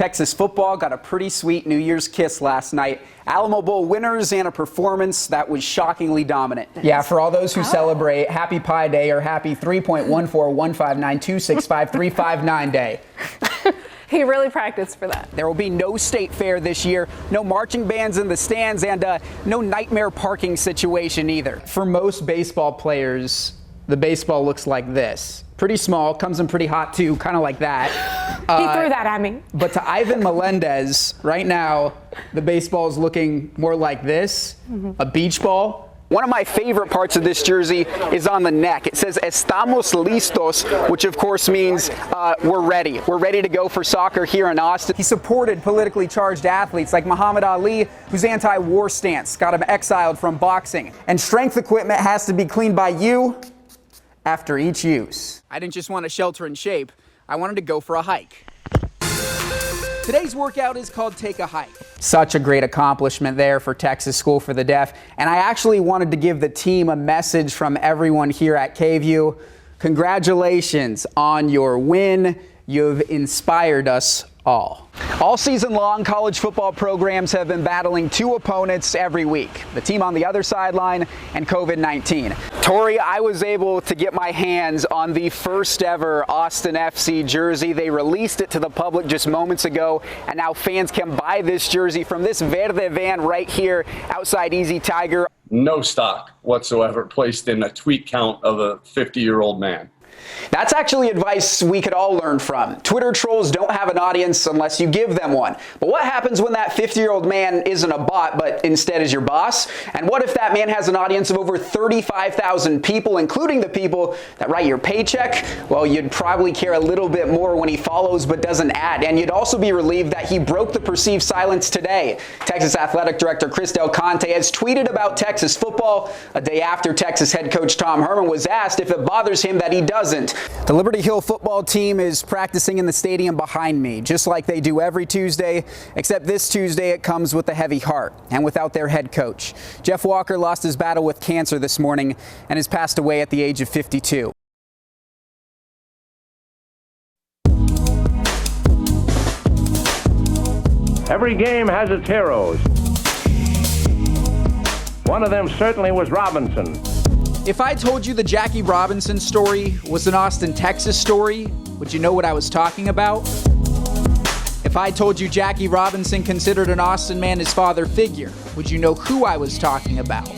Texas football got a pretty sweet New Year's kiss last night. Alamo Bowl winners and a performance that was shockingly dominant. Yeah, for all those who celebrate Happy Pi Day or Happy 3.14159265359 Day. He really practiced for that. There will be no state fair this year, no marching bands in the stands, and no nightmare parking situation either. For most baseball players, the baseball looks like this. Pretty small, comes in pretty hot too, kind of like that. He threw that at me. But to Ivan Melendez, right now, the baseball is looking more like this, a beach ball. One of my favorite parts of this jersey is on the neck. It says, "Estamos listos," which of course means we're ready. We're ready to go for soccer here in Austin. He supported politically charged athletes like Muhammad Ali, whose anti-war stance got him exiled from boxing. And strength equipment has to be cleaned by you after each use. I didn't just want to shelter in shape. I wanted to go for a hike. Today's workout is called Take a Hike. Such a great accomplishment there for Texas School for the Deaf. And I actually wanted to give the team a message from everyone here at KVUE. Congratulations on your win. You've inspired us all. All season long, college football programs have been battling two opponents every week, the team on the other sideline and COVID-19. Tori, I was able to get my hands on the first ever Austin FC jersey. They released it to the public just moments ago, and now fans can buy this jersey from this Verde van right here outside Easy Tiger. No stock whatsoever placed in a tweet count of a 50-year-old man. That's actually advice we could all learn from. Twitter trolls don't have an audience unless you give them one. But what happens when that 50-year-old man isn't a bot, but instead is your boss? And what if that man has an audience of over 35,000 people, including the people that write your paycheck? Well, you'd probably care a little bit more when he follows but doesn't add. And you'd also be relieved that he broke the perceived silence today. Texas Athletic Director Chris Del Conte has tweeted about Texas football a day after Texas head coach Tom Herman was asked if it bothers him that he doesn't. The Liberty Hill football team is practicing in the stadium behind me, just like they do every Tuesday, except this Tuesday it comes with a heavy heart and without their head coach. Jeff Walker lost his battle with cancer this morning and has passed away at the age of 52. Every game has its heroes. One of them certainly was Robinson. If I told you the Jackie Robinson story was an Austin, Texas story, would you know what I was talking about? If I told you Jackie Robinson considered an Austin man his father figure, would you know who I was talking about?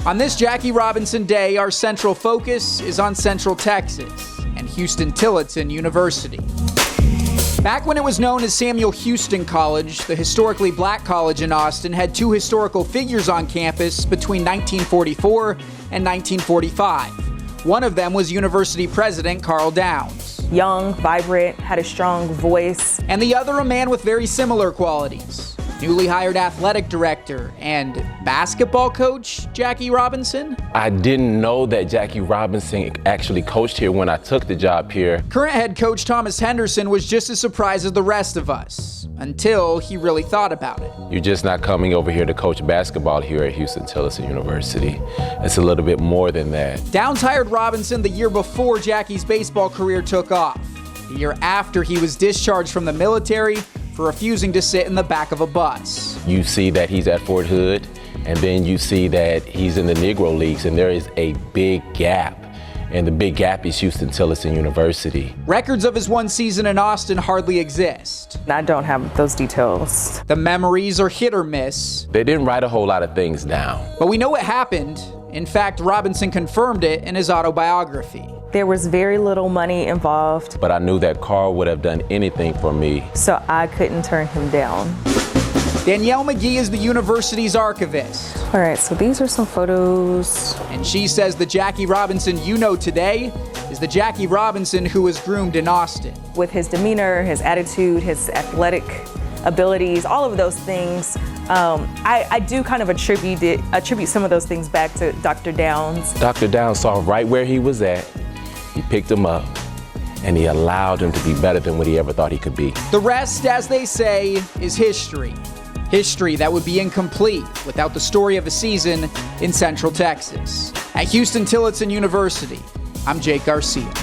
On this Jackie Robinson Day, our central focus is on Central Texas and Houston-Tillotson University. Back when it was known as Samuel Houston College, the historically black college in Austin had two historical figures on campus between 1944 and 1945. One of them was University President Carl Downs. Young, vibrant, had a strong voice. And the other a man with very similar qualities. Newly hired athletic director and basketball coach Jackie Robinson. I didn't know that Jackie Robinson actually coached here when I took the job here. Current head coach Thomas Henderson was just as surprised as the rest of us, until he really thought about it. You're just not coming over here to coach basketball here at Houston-Tillotson University. It's a little bit more than that. Downs hired Robinson the year before Jackie's baseball career took off, the year after he was discharged from the military for refusing to sit in the back of a bus. You see that he's at Fort Hood, and then you see that he's in the Negro Leagues, and there is a big gap. And the big gap is Houston-Tillotson University. Records of his one season in Austin hardly exist. I don't have those details. The memories are hit or miss. They didn't write a whole lot of things down. But we know what happened. In fact, Robinson confirmed it in his autobiography. There was very little money involved. But I knew that Carl would have done anything for me. So I couldn't turn him down. Danielle McGee is the university's archivist. All right, so these are some photos. And she says the Jackie Robinson you know today is the Jackie Robinson who was groomed in Austin. With his demeanor, his attitude, his athletic abilities, all of those things, I do kind of attribute some of those things back to Dr. Downs. Dr. Downs saw right where he was at. He picked him up, and he allowed him to be better than what he ever thought he could be. The rest, as they say, is history. History that would be incomplete without the story of a season in Central Texas. At Houston-Tillotson University, I'm Jake Garcia.